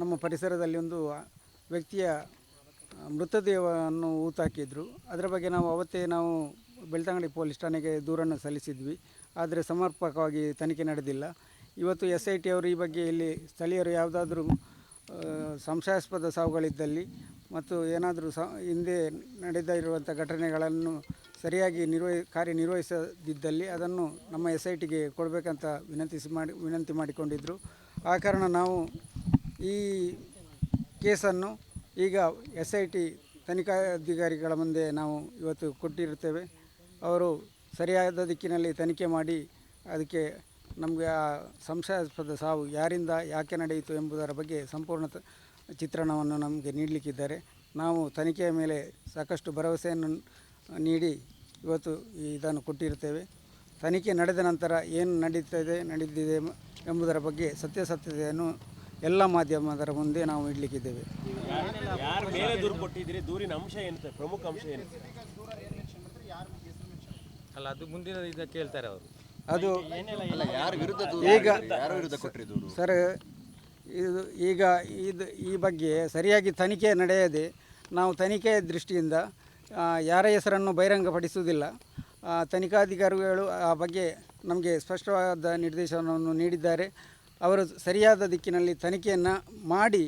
ನಮ್ಮ ಪರಿಸರದಲ್ಲಿ ಒಂದು ವ್ಯಕ್ತಿಯ ಮೃತದೇಹವನ್ನು ಹೂತಾಕಿದ್ರು. ಅದರ ಬಗ್ಗೆ ನಾವು ಅವತ್ತೇ ಬೆಳ್ತಂಗಡಿ ಪೊಲೀಸ್ ಠಾಣೆಗೆ ದೂರನ್ನು ಸಲ್ಲಿಸಿದ್ವಿ. ಆದರೆ ಸಮರ್ಪಕವಾಗಿ ತನಿಖೆ ನಡೆದಿಲ್ಲ. ಇವತ್ತು SIT ಅವರು ಈ ಬಗ್ಗೆ ಇಲ್ಲಿ ಸ್ಥಳೀಯರು ಯಾವುದಾದ್ರೂ ಸಂಶಯಾಸ್ಪದ ಸಾವುಗಳಿದ್ದಲ್ಲಿ ಮತ್ತು ಏನಾದರೂ ಹಿಂದೆ ನಡೆದಿರುವಂಥ ಘಟನೆಗಳನ್ನು ಸರಿಯಾಗಿ ಕಾರ್ಯನಿರ್ವಹಿಸದಿದ್ದಲ್ಲಿ ಅದನ್ನು ನಮ್ಮ SITಗೆ ಕೊಡಬೇಕಂತ ವಿನಂತಿ ಮಾಡಿಕೊಂಡಿದ್ದರು. ಆ ಕಾರಣ ನಾವು ಈ ಕೇಸನ್ನು ಈಗ SIT ತನಿಖಾಧಿಕಾರಿಗಳ ಮುಂದೆ ನಾವು ಇವತ್ತು ಕೊಟ್ಟಿರುತ್ತೇವೆ. ಅವರು ಸರಿಯಾದ ದಿಕ್ಕಿನಲ್ಲಿ ತನಿಖೆ ಮಾಡಿ ಅದಕ್ಕೆ ನಮಗೆ ಆ ಸಂಶಯಾಸ್ಪದ ಸಾವು ಯಾರಿಂದ ಯಾಕೆ ನಡೆಯಿತು ಎಂಬುದರ ಬಗ್ಗೆ ಸಂಪೂರ್ಣ ಚಿತ್ರಣವನ್ನು ನಮಗೆ ನೀಡಲಿಕ್ಕಿದ್ದಾರೆ. ನಾವು ತನಿಖೆಯ ಮೇಲೆ ಸಾಕಷ್ಟು ಭರವಸೆಯನ್ನು ನೀಡಿ ಇವತ್ತು ಇದನ್ನು ಕೊಟ್ಟಿರುತ್ತೇವೆ. ತನಿಖೆ ನಡೆದ ನಂತರ ಏನು ನಡೆದಿದೆ ಎಂಬುದರ ಬಗ್ಗೆ ಸತ್ಯಾಸತ್ಯತೆಯನ್ನು ಎಲ್ಲ ಮಾಧ್ಯಮದರ ಮುಂದೆ ನಾವು ಇಡಲಿಕ್ಕಿದ್ದೇವೆ. ಯಾರ ಮೇಲೆ ದೂರು ಕೊಟ್ಟಿದ್ದೀರಿ? ದೂರಿನ ಅಂಶ ಏನು, ಪ್ರಮುಖ ಅಂಶ ಏನು? ಅಲ್ಲ, ಅದು ಮುಂದಿನ ಇದಕ್ಕೆ ಕೇಳ್ತಾರೆ ಅವರು. ಅದು ಸರ್, ಈ ಬಗ್ಗೆ ಸರಿಯಾಗಿ ತನಿಖೆ ನಡೆಯದೆ ನಾವು ತನಿಖೆಯ ದೃಷ್ಟಿಯಿಂದ ಯಾರ ಹೆಸರನ್ನು ಬಹಿರಂಗಪಡಿಸುವುದಿಲ್ಲ. ತನಿಖಾಧಿಕಾರಿಗಳು ಆ ಬಗ್ಗೆ ನಮಗೆ ಸ್ಪಷ್ಟವಾದ ನಿರ್ದೇಶನವನ್ನು ನೀಡಿದ್ದಾರೆ. ಅವರು ಸರಿಯಾದ ದಿಕ್ಕಿನಲ್ಲಿ ತನಿಖೆಯನ್ನು ಮಾಡಿ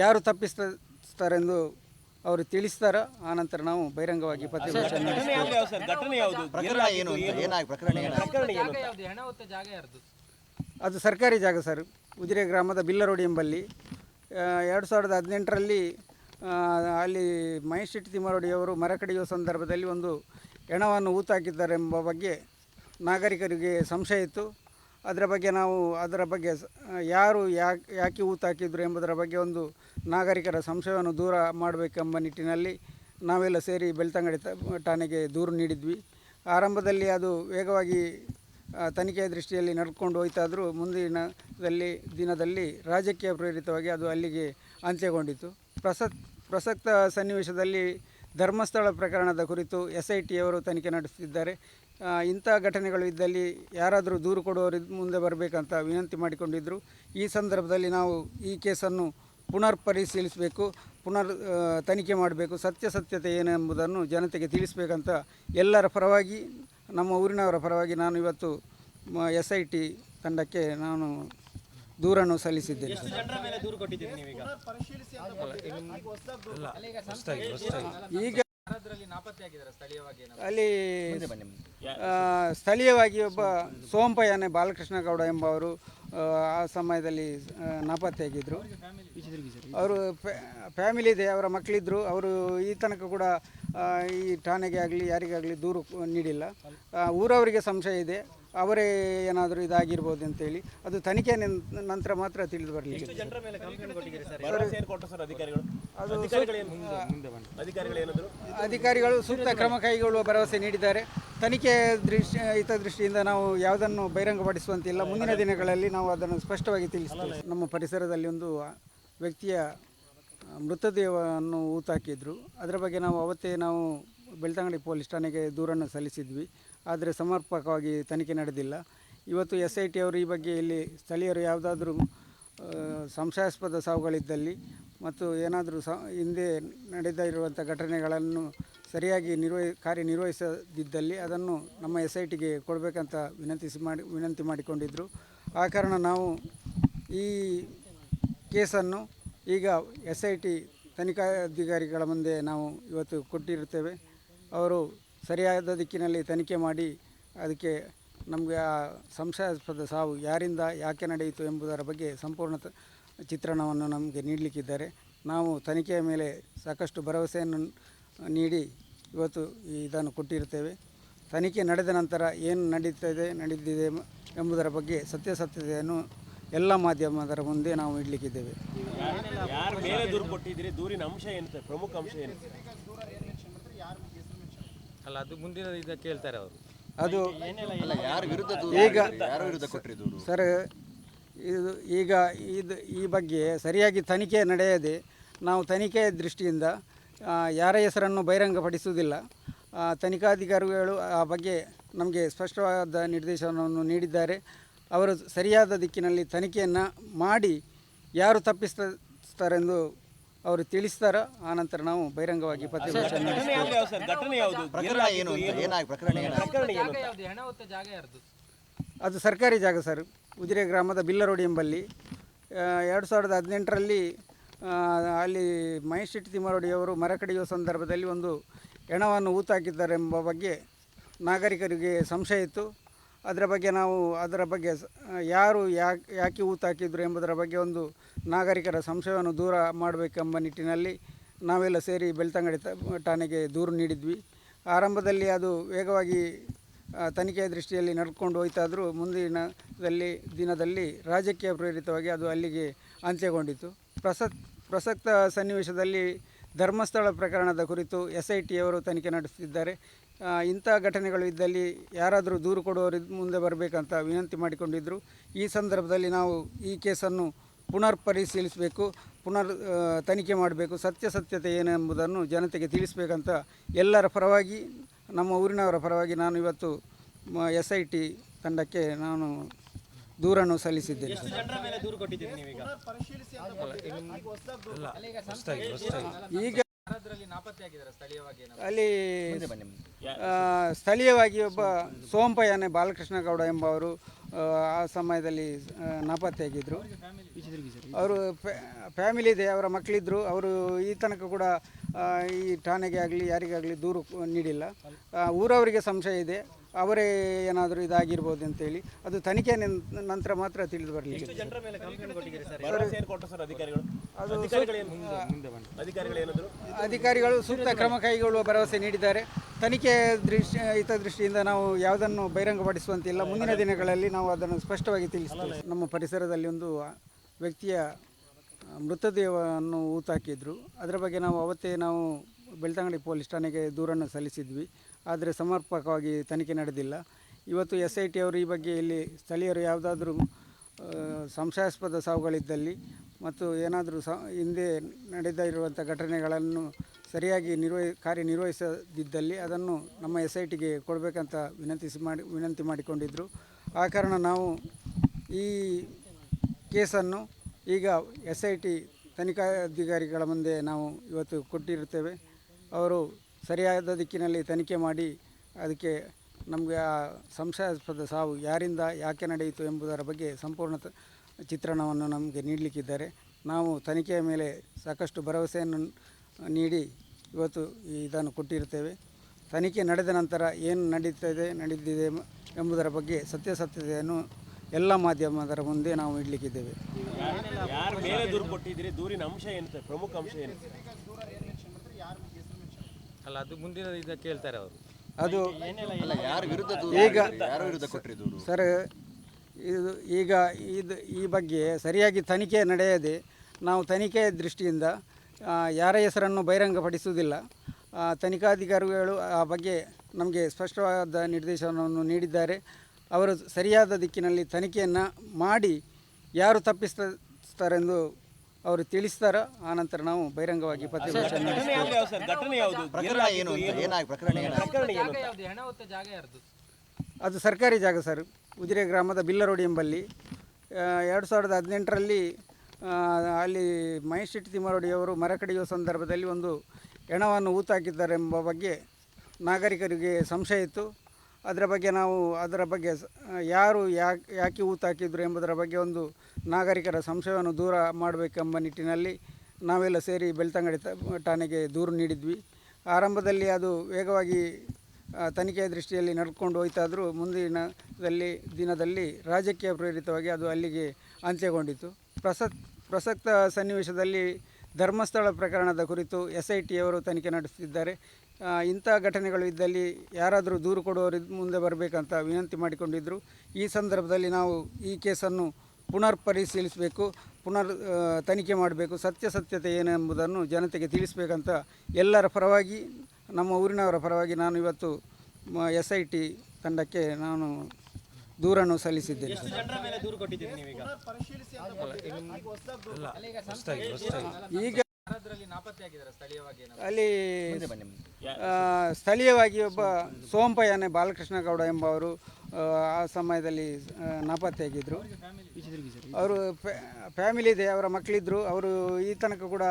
ಯಾರು ತಪ್ಪಿಸ್ತಾರೆಂದು ಅವರು ತಿಳಿಸ್ತಾರೋ ಆನಂತರ ನಾವು ಬಹಿರಂಗವಾಗಿ ಪತ್ರಿಕಾಗೋಷ್ಠಿ ಅದು ಸರ್ಕಾರಿ ಜಾಗ ಸರ್. ಉಜಿರೆ ಗ್ರಾಮದ ಬಿಲ್ಲರೋಡಿ ಎಂಬಲ್ಲಿ 2018ರಲ್ಲಿ ಅಲ್ಲಿ ಮಹೇಶ್ ಶೆಟ್ಟಿ ತಿಮ್ಮರೋಡಿಯವರು ಮರ ಕಡಿಯುವ ಸಂದರ್ಭದಲ್ಲಿ ಒಂದು ಹೆಣವನ್ನು ಹೂತಾಕಿದ್ದಾರೆಂಬ ಬಗ್ಗೆ ನಾಗರಿಕರಿಗೆ ಸಂಶಯ ಇತ್ತು. ಅದರ ಬಗ್ಗೆ ಯಾರು ಯಾಕೆ ಹೂತಾಕಿದ್ರು ಎಂಬುದರ ಬಗ್ಗೆ ಒಂದು ನಾಗರಿಕರ ಸಂಶಯವನ್ನು ದೂರ ಮಾಡಬೇಕೆಂಬ ನಿಟ್ಟಿನಲ್ಲಿ ನಾವೆಲ್ಲ ಸೇರಿ ಬೆಳ್ತಂಗಡಿ ಠಾಣೆಗೆ ದೂರು ನೀಡಿದ್ವಿ. ಆರಂಭದಲ್ಲಿ ಅದು ವೇಗವಾಗಿ ತನಿಖೆಯ ದೃಷ್ಟಿಯಲ್ಲಿ ನಡ್ಕೊಂಡು ಹೋಯ್ತಾದರೂ ಮುಂದಿನ ದಿನದಲ್ಲಿ ರಾಜಕೀಯ ಪ್ರೇರಿತವಾಗಿ ಅದು ಅಲ್ಲಿಗೆ ಅಂತ್ಯಗೊಂಡಿತು. ಪ್ರಸಕ್ತ ಸನ್ನಿವೇಶದಲ್ಲಿ ಧರ್ಮಸ್ಥಳ ಪ್ರಕರಣದ ಕುರಿತು SIT ಅವರು ತನಿಖೆ ನಡೆಸುತ್ತಿದ್ದಾರೆ. ಇಂಥ ಘಟನೆಗಳು ಇದ್ದಲ್ಲಿ ಯಾರಾದರೂ ದೂರು ಕೊಡುವವರು ಮುಂದೆ ಬರಬೇಕಂತ ವಿನಂತಿ ಮಾಡಿಕೊಂಡಿದ್ದರು. ಈ ಸಂದರ್ಭದಲ್ಲಿ ನಾವು ಈ ಕೇಸನ್ನು ಪರಿಶೀಲಿಸಬೇಕು, ತನಿಖೆ ಮಾಡಬೇಕು, ಸತ್ಯಾಸತ್ಯತೆ ಏನೆಂಬುದನ್ನು ಜನತೆಗೆ ತಿಳಿಸಬೇಕಂತ ಎಲ್ಲರ ಪರವಾಗಿ, ನಮ್ಮ ಊರಿನವರ ಪರವಾಗಿ ನಾನು ಇವತ್ತು SIT ತಂಡಕ್ಕೆ ನಾನು ದೂರನ್ನು ಸಲ್ಲಿಸಿದ್ದೇನೆ. ಈಗ ಅಲ್ಲಿ ಸ್ಥಳೀಯವಾಗಿ ಒಬ್ಬ ಸೋಂಪಯ್ಯನೆ ಬಾಲಕೃಷ್ಣ ಗೌಡ ಎಂಬವರು ಆ ಸಮಯದಲ್ಲಿ ನಾಪತ್ತೆಯಾಗಿದ್ದರು. ಅವರು ಫ್ಯಾಮಿಲಿ ಇದೆ, ಅವರ ಮಕ್ಕಳಿದ್ದರು. ಅವರು ಈ ತನಕ ಕೂಡ ಈ ಠಾಣೆಗೆ ಆಗಲಿ ಯಾರಿಗಾಗಲಿ ದೂರು ನೀಡಿಲ್ಲ. ಊರವರಿಗೆ ಸಂಶಯ ಇದೆ, ಅವರೇ ಏನಾದರೂ ಇದಾಗಿರ್ಬೋದು ಅಂತೇಳಿ ಅದು ತನಿಖೆ ನಂತರ ಮಾತ್ರ ತಿಳಿದು ಬರಲಿಕ್ಕೆ. ಅಧಿಕಾರಿಗಳು ಸೂಕ್ತ ಕ್ರಮ ಕೈಗೊಳ್ಳುವ ಭರವಸೆ ನೀಡಿದ್ದಾರೆ. ತನಿಖೆ ಹಿತದೃಷ್ಟಿಯಿಂದ ನಾವು ಯಾವುದನ್ನು ಬಹಿರಂಗಪಡಿಸುವಂತಿಲ್ಲ. ಮುಂದಿನ ದಿನಗಳಲ್ಲಿ ನಾವು ಅದನ್ನು ಸ್ಪಷ್ಟವಾಗಿ ತಿಳಿಸ್ತೇವೆ. ನಮ್ಮ ಪರಿಸರದಲ್ಲಿ ಒಂದು ವ್ಯಕ್ತಿಯ ಮೃತದೇಹವನ್ನು ಹೂತಾಕಿದ್ರು. ಅದರ ಬಗ್ಗೆ ಅವತ್ತೇ ಬೆಳ್ತಂಗಡಿ ಪೊಲೀಸ್ ಠಾಣೆಗೆ ದೂರನ್ನು ಸಲ್ಲಿಸಿದ್ವಿ. ಆದರೆ ಸಮರ್ಪಕವಾಗಿ ತನಿಖೆ ನಡೆದಿಲ್ಲ. ಇವತ್ತು SIT ಅವರು ಈ ಬಗ್ಗೆ ಇಲ್ಲಿ ಸ್ಥಳೀಯರು ಯಾವುದಾದ್ರೂ ಸಂಶಯಾಸ್ಪದ ಸಾವುಗಳಿದ್ದಲ್ಲಿ ಮತ್ತು ಏನಾದರೂ ಹಿಂದೆ ನಡೆದಿರುವಂಥ ಘಟನೆಗಳನ್ನು ಸರಿಯಾಗಿ ಕಾರ್ಯನಿರ್ವಹಿಸದಿದ್ದಲ್ಲಿ ಅದನ್ನು ನಮ್ಮ SITಗೆ ಕೊಡಬೇಕಂತ ವಿನಂತಿ ಮಾಡಿಕೊಂಡಿದ್ದರು. ಆ ಕಾರಣ ನಾವು ಈ ಕೇಸನ್ನು ಈಗ SIT ತನಿಖಾಧಿಕಾರಿಗಳ ಮುಂದೆ ನಾವು ಇವತ್ತು ಕೊಟ್ಟಿರುತ್ತೇವೆ. ಅವರು ಸರಿಯಾದ ದಿಕ್ಕಿನಲ್ಲಿ ತನಿಖೆ ಮಾಡಿ ಅದಕ್ಕೆ ನಮಗೆ ಆ ಸಂಶಯಾಸ್ಪದ ಸಾವು ಯಾರಿಂದ ಯಾಕೆ ನಡೆಯಿತು ಎಂಬುದರ ಬಗ್ಗೆ ಸಂಪೂರ್ಣ ಚಿತ್ರಣವನ್ನು ನಮಗೆ ನೀಡಲಿಕ್ಕಿದ್ದಾರೆ. ನಾವು ತನಿಖೆಯ ಮೇಲೆ ಸಾಕಷ್ಟು ಭರವಸೆಯನ್ನು ನೀಡಿ ಇವತ್ತು ಇದನ್ನು ಕೊಟ್ಟಿರುತ್ತೇವೆ. ತನಿಖೆ ನಡೆದ ನಂತರ ಏನು ನಡೆದಿದೆ ಎಂಬುದರ ಬಗ್ಗೆ ಸತ್ಯಾಸತ್ಯತೆಯನ್ನು ಎಲ್ಲ ಮಾಧ್ಯಮದರ ಮುಂದೆ ನಾವು ಇಡಲಿಕ್ಕಿದ್ದೇವೆ. ಯಾರ ಮೇಲೆ ದೂರು ಕೊಟ್ಟಿದ್ದೀರಿ? ದೂರಿನ ಅಂಶ ಏನು, ಪ್ರಮುಖ ಅಂಶ ಏನು? ಅಲ್ಲ, ಅದು ಮುಂದಿನ ಇದಕ್ಕೆ ಕೇಳ್ತಾರೆ ಅವರು. ಅದು ಈಗ ಸರ್, ಈ ಬಗ್ಗೆ ಸರಿಯಾಗಿ ತನಿಖೆ ನಡೆಯದೆ ನಾವು ತನಿಖೆಯ ದೃಷ್ಟಿಯಿಂದ ಯಾರ ಹೆಸರನ್ನು ಬಹಿರಂಗಪಡಿಸುವುದಿಲ್ಲ. ತನಿಖಾಧಿಕಾರಿಗಳು ಆ ಬಗ್ಗೆ ನಮಗೆ ಸ್ಪಷ್ಟವಾದ ನಿರ್ದೇಶನವನ್ನು ನೀಡಿದ್ದಾರೆ. ಅವರು ಸರಿಯಾದ ದಿಕ್ಕಿನಲ್ಲಿ ತನಿಖೆಯನ್ನು ಮಾಡಿ ಯಾರು ತಪ್ಪಿಸ್ತಾರೆಂದು ಅವರು ತಿಳಿಸ್ತಾರ ಆನಂತರ ನಾವು ಬಹಿರಂಗವಾಗಿ ಪ್ರತಿಭಟನೆ ಘಟನೆ ಯಾವ್ದು ಯಾವ ಸರ್ ಘಟನೆ ಯಾವುದು ಪ್ರಕರಣ ಏನು ಅಂತ ಏನಾಗಿ ಪ್ರಕರಣ ಏನು ಪ್ರಕರಣ ಏನು ಅದು ಸರ್ಕಾರಿ ಜಾಗ ಸರ್. ಉಜಿರೆ ಗ್ರಾಮದ ಬಿಲ್ಲರೋಡಿ ಎಂಬಲ್ಲಿ 2018ರಲ್ಲಿ ಅಲ್ಲಿ ಮಹೇಶ್ ಶೆಟ್ಟಿ ತಿಮ್ಮರೋಡಿಯವರು ಮರ ಕಡಿಯುವ ಸಂದರ್ಭದಲ್ಲಿ ಒಂದು ಹೆಣವನ್ನು ಹೂತಾಕಿದ್ದಾರೆಂಬ ಬಗ್ಗೆ ನಾಗರಿಕರಿಗೆ ಸಂಶಯ ಇತ್ತು. ಅದರ ಬಗ್ಗೆ ಯಾರು ಯಾಕೆ ಹೂತಾಕಿದ್ರು ಎಂಬುದರ ಬಗ್ಗೆ ಒಂದು ನಾಗರಿಕರ ಸಂಶಯವನ್ನು ದೂರ ಮಾಡಬೇಕೆಂಬ ನಿಟ್ಟಿನಲ್ಲಿ ನಾವೆಲ್ಲ ಸೇರಿ ಬೆಳ್ತಂಗಡಿ ಠಾಣೆಗೆ ದೂರು ನೀಡಿದ್ವಿ. ಆರಂಭದಲ್ಲಿ ಅದು ವೇಗವಾಗಿ ತನಿಖೆಯ ದೃಷ್ಟಿಯಲ್ಲಿ ನಡ್ಕೊಂಡು ಹೋಯ್ತಾದರೂ ಮುಂದಿನ ದಿನದಲ್ಲಿ ರಾಜಕೀಯ ಪ್ರೇರಿತವಾಗಿ ಅದು ಅಲ್ಲಿಗೆ ಅಂತ್ಯಗೊಂಡಿತು. ಪ್ರಸಕ್ತ ಸನ್ನಿವೇಶದಲ್ಲಿ ಧರ್ಮಸ್ಥಳ ಪ್ರಕರಣದ ಕುರಿತು SIT ಅವರು ತನಿಖೆ ನಡೆಸುತ್ತಿದ್ದಾರೆ. ಇಂಥ ಘಟನೆಗಳು ಇದ್ದಲ್ಲಿ ಯಾರಾದರೂ ದೂರು ಕೊಡುವವರು ಮುಂದೆ ಬರಬೇಕಂತ ವಿನಂತಿ ಮಾಡಿಕೊಂಡಿದ್ದರು. ಈ ಸಂದರ್ಭದಲ್ಲಿ ನಾವು ಈ ಕೇಸನ್ನು ಪುನರ್ ಪರಿಶೀಲಿಸಬೇಕು, ತನಿಖೆ ಮಾಡಬೇಕು, ಸತ್ಯಾಸತ್ಯತೆ ಏನೆಂಬುದನ್ನು ಜನತೆಗೆ ತಿಳಿಸಬೇಕಂತ ಎಲ್ಲರ ಪರವಾಗಿ, ನಮ್ಮ ಊರಿನವರ ಪರವಾಗಿ ನಾನು ಇವತ್ತು SIT ತಂಡಕ್ಕೆ ನಾನು ದೂರನ್ನು ಸಲ್ಲಿಸಿದ್ದೇನೆ. ಈಗ ಅಲ್ಲಿ ಸ್ಥಳೀಯವಾಗಿ ಒಬ್ಬ ಸೋಂಪಯ್ಯನೆ ಬಾಲಕೃಷ್ಣ ಗೌಡ ಎಂಬವರು ಆ ಸಮಯದಲ್ಲಿ ನಾಪತ್ತೆಯಾಗಿದ್ದರು. ಅವರು ಫ್ಯಾಮಿಲಿ ಇದೆ, ಅವರ ಮಕ್ಕಳಿದ್ದರು. ಅವರು ಈ ತನಕ ಕೂಡ ಈ ಠಾಣೆಗೆ ಆಗಲಿ ಯಾರಿಗಾಗಲಿ ದೂರು ನೀಡಿಲ್ಲ. ಊರವರಿಗೆ ಸಂಶಯ ಇದೆ, ಅವರೇ ಏನಾದರೂ ಇದಾಗಿರ್ಬೋದು ಅಂತೇಳಿ. ಅದು ತನಿಖೆ ನಂತರ ಮಾತ್ರ ತಿಳಿದು ಬರಲಿಕ್ಕೆ. ಅಧಿಕಾರಿಗಳು ಸೂಕ್ತ ಕ್ರಮ ಕೈಗೊಳ್ಳುವ ಭರವಸೆ ನೀಡಿದ್ದಾರೆ. ತನಿಖೆ ಹಿತದೃಷ್ಟಿಯಿಂದ ನಾವು ಯಾವುದನ್ನು ಬಹಿರಂಗಪಡಿಸುವಂತಿಲ್ಲ. ಮುಂದಿನ ದಿನಗಳಲ್ಲಿ ನಾವು ಅದನ್ನು ಸ್ಪಷ್ಟವಾಗಿ ತಿಳಿಸ್ತೇವೆ. ನಮ್ಮ ಪರಿಸರದಲ್ಲಿ ಒಂದು ವ್ಯಕ್ತಿಯ ಮೃತದೇಹವನ್ನು ಹೂತಾಕಿದ್ರು. ಅದರ ಬಗ್ಗೆ ಅವತ್ತೇ ನಾವು ಬೆಳ್ತಂಗಡಿ ಪೊಲೀಸ್ ಠಾಣೆಗೆ ದೂರನ್ನು ಸಲ್ಲಿಸಿದ್ವಿ. ಆದರೆ ಸಮರ್ಪಕವಾಗಿ ತನಿಖೆ ನಡೆದಿಲ್ಲ. ಇವತ್ತು SIT ಅವರು ಈ ಬಗ್ಗೆ ಇಲ್ಲಿ ಸ್ಥಳೀಯರು ಯಾವುದಾದ್ರೂ ಸಂಶಯಾಸ್ಪದ ಸಾವುಗಳಿದ್ದಲ್ಲಿ ಮತ್ತು ಏನಾದರೂ ಹಿಂದೆ ನಡೆದಿರುವಂಥ ಘಟನೆಗಳನ್ನು ಸರಿಯಾಗಿ ಕಾರ್ಯನಿರ್ವಹಿಸದಿದ್ದಲ್ಲಿ ಅದನ್ನು ನಮ್ಮ SITಗೆ ಕೊಡಬೇಕಂತ ವಿನಂತಿ ಮಾಡಿಕೊಂಡಿದ್ದರು. ಆ ಕಾರಣ ನಾವು ಈ ಕೇಸನ್ನು ಈಗ SIT ತನಿಖಾಧಿಕಾರಿಗಳ ಮುಂದೆ ನಾವು ಇವತ್ತು ಕೊಟ್ಟಿರುತ್ತೇವೆ. ಅವರು ಸರಿಯಾದ ದಿಕ್ಕಿನಲ್ಲಿ ತನಿಖೆ ಮಾಡಿ ಅದಕ್ಕೆ ನಮಗೆ ಆ ಸಂಶಯಾಸ್ಪದ ಸಾವು ಯಾರಿಂದ ಯಾಕೆ ನಡೆಯಿತು ಎಂಬುದರ ಬಗ್ಗೆ ಸಂಪೂರ್ಣ ಚಿತ್ರಣವನ್ನು ನಮಗೆ ನೀಡಲಿಕ್ಕಿದ್ದಾರೆ. ನಾವು ತನಿಖೆಯ ಮೇಲೆ ಸಾಕಷ್ಟು ಭರವಸೆಯನ್ನು ನೀಡಿ ಇವತ್ತು ಇದನ್ನು ಕೊಟ್ಟಿರುತ್ತೇವೆ. ತನಿಖೆ ನಡೆದ ನಂತರ ಏನು ನಡೆದಿದೆ ಎಂಬುದರ ಬಗ್ಗೆ ಸತ್ಯಾಸತ್ಯತೆಯನ್ನು ಎಲ್ಲ ಮಾಧ್ಯಮದರ ಮುಂದೆ ನಾವು ಇಡಲಿಕ್ಕಿದ್ದೇವೆ. ಯಾರ ಮೇಲೆ ದೂರು ಕೊಟ್ಟಿದ್ದೀರಿ? ದೂರಿನ ಅಂಶ ಏನು, ಪ್ರಮುಖ ಅಂಶ ಏನು? ಅಲ್ಲ, ಅದು ಮುಂದಿನ ಇದಕ್ಕೆ ಕೇಳ್ತಾರೆ ಅವರು. ಅದು ಯಾರ ವಿರುದ್ಧ ಕೊಟ್ಟಿದ್ದು ಸರ್, ಈ ಬಗ್ಗೆ ಸರಿಯಾಗಿ ತನಿಖೆ ನಡೆಯದೆ ನಾವು ತನಿಖೆಯ ದೃಷ್ಟಿಯಿಂದ ಯಾರ ಹೆಸರನ್ನು ಬಹಿರಂಗಪಡಿಸುವುದಿಲ್ಲ. ತನಿಖಾಧಿಕಾರಿಗಳು ಆ ಬಗ್ಗೆ ನಮಗೆ ಸ್ಪಷ್ಟವಾದ ನಿರ್ದೇಶನವನ್ನು ನೀಡಿದ್ದಾರೆ. ಅವರು ಸರಿಯಾದ ದಿಕ್ಕಿನಲ್ಲಿ ತನಿಖೆಯನ್ನು ಮಾಡಿ ಯಾರು ತಪ್ಪಿಸ್ತಾರೆಂದು ಅವರು ತಿಳಿಸ್ತಾರ. ಆನಂತರ ನಾವು ಬಹಿರಂಗವಾಗಿ ಪ್ರತಿಭಟನೆ ಪ್ರಕರಣ ಏನು ಅಂತ ಏನಾಗಿ ಪ್ರಕರಣ ಏನು ಅದು ಸರ್ಕಾರಿ ಜಾಗ ಸರ್. ಉಜಿರೆ ಗ್ರಾಮದ ಬಿಲ್ಲರೋಡಿ ಎಂಬಲ್ಲಿ 2018ರಲ್ಲಿ ಅಲ್ಲಿ ಮಹೇಶ್ ಶೆಟ್ಟಿ ತಿಮ್ಮರೋಡಿಯವರು ಮರ ಕಡಿಯುವ ಸಂದರ್ಭದಲ್ಲಿ ಒಂದು ಹೆಣವನ್ನು ಹೂತಾಕಿದ್ದಾರೆಂಬ ಬಗ್ಗೆ ನಾಗರಿಕರಿಗೆ ಸಂಶಯ ಇತ್ತು. ಅದರ ಬಗ್ಗೆ ಯಾರು ಯಾಕೆ ಹೂತಾಕಿದ್ರು ಎಂಬುದರ ಬಗ್ಗೆ ಒಂದು ನಾಗರಿಕರ ಸಂಶಯವನ್ನು ದೂರ ಮಾಡಬೇಕೆಂಬ ನಿಟ್ಟಿನಲ್ಲಿ ನಾವೆಲ್ಲ ಸೇರಿ ಬೆಳ್ತಂಗಡಿ ಠಾಣೆಗೆ ದೂರು ನೀಡಿದ್ವಿ. ಆರಂಭದಲ್ಲಿ ಅದು ವೇಗವಾಗಿ ತನಿಖೆಯ ದೃಷ್ಟಿಯಲ್ಲಿ ನಡ್ಕೊಂಡು ಹೋಯ್ತಾದರೂ ಮುಂದಿನ ದಿನದಲ್ಲಿ ರಾಜಕೀಯ ಪ್ರೇರಿತವಾಗಿ ಅದು ಅಲ್ಲಿಗೆ ಅಂತ್ಯಗೊಂಡಿತು. ಪ್ರಸಕ್ತ ಸನ್ನಿವೇಶದಲ್ಲಿ ಧರ್ಮಸ್ಥಳ ಪ್ರಕರಣದ ಕುರಿತು SIT ಅವರು ತನಿಖೆ ನಡೆಸುತ್ತಿದ್ದಾರೆ. ಇಂಥ ಘಟನೆಗಳು ಇದ್ದಲ್ಲಿ ಯಾರಾದರೂ ದೂರು ಕೊಡುವವರು ಮುಂದೆ ಬರಬೇಕಂತ ವಿನಂತಿ ಮಾಡಿಕೊಂಡಿದ್ದರು. ಈ ಸಂದರ್ಭದಲ್ಲಿ ನಾವು ಈ ಕೇಸನ್ನು ಪುನರ್ ಪರಿಶೀಲಿಸಬೇಕು, ತನಿಖೆ ಮಾಡಬೇಕು, ಸತ್ಯಾಸತ್ಯತೆ ಏನೆಂಬುದನ್ನು ಜನತೆಗೆ ತಿಳಿಸಬೇಕಂತ ಎಲ್ಲರ ಪರವಾಗಿ, ನಮ್ಮ ಊರಿನವರ ಪರವಾಗಿ ನಾನು ಇವತ್ತು SIT ತಂಡಕ್ಕೆ ನಾನು ದೂರನ್ನು ಸಲ್ಲಿಸಿದ್ದೇನೆ. ಈಗ ಅಲ್ಲಿ ಸ್ಥಳೀಯವಾಗಿ ಒಬ್ಬ ಸೋಂಪಯ್ಯನೆ ಬಾಲಕೃಷ್ಣ ಗೌಡ ಎಂಬವರು ಆ ಸಮಯದಲ್ಲಿ ನಾಪತ್ತೆಯಾಗಿದ್ದರು. ಅವರು ಫ್ಯಾಮಿಲಿ ಇದೆ, ಅವರ ಮಕ್ಕಳಿದ್ದರು. ಅವರು ಈ ತನಕ ಕೂಡ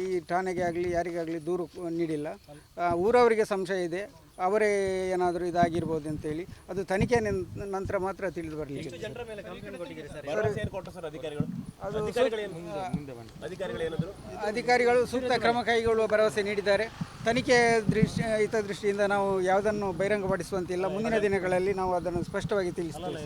ಈ ಠಾಣೆಗೆ ಆಗಲಿ ಯಾರಿಗಾಗಲಿ ದೂರು ನೀಡಿಲ್ಲ. ಊರವರಿಗೆ ಸಂಶಯ ಇದೆ, ಅವರೇ ಏನಾದರೂ ಇದಾಗಿರ್ಬೋದು ಅಂತೇಳಿ. ಅದು ತನಿಖೆ ನಂತರ ಮಾತ್ರ ತಿಳಿದು ಬರಲಿಕ್ಕೆ. ಅಧಿಕಾರಿಗಳು ಸೂಕ್ತ ಕ್ರಮ ಕೈಗೊಳ್ಳುವ ಭರವಸೆ ನೀಡಿದ್ದಾರೆ. ತನಿಖೆ ಹಿತದೃಷ್ಟಿಯಿಂದ ನಾವು ಯಾವುದನ್ನು ಬಹಿರಂಗಪಡಿಸುವಂತಿಲ್ಲ. ಮುಂದಿನ ದಿನಗಳಲ್ಲಿ ನಾವು ಅದನ್ನು ಸ್ಪಷ್ಟವಾಗಿ ತಿಳಿಸ್ತೇವೆ.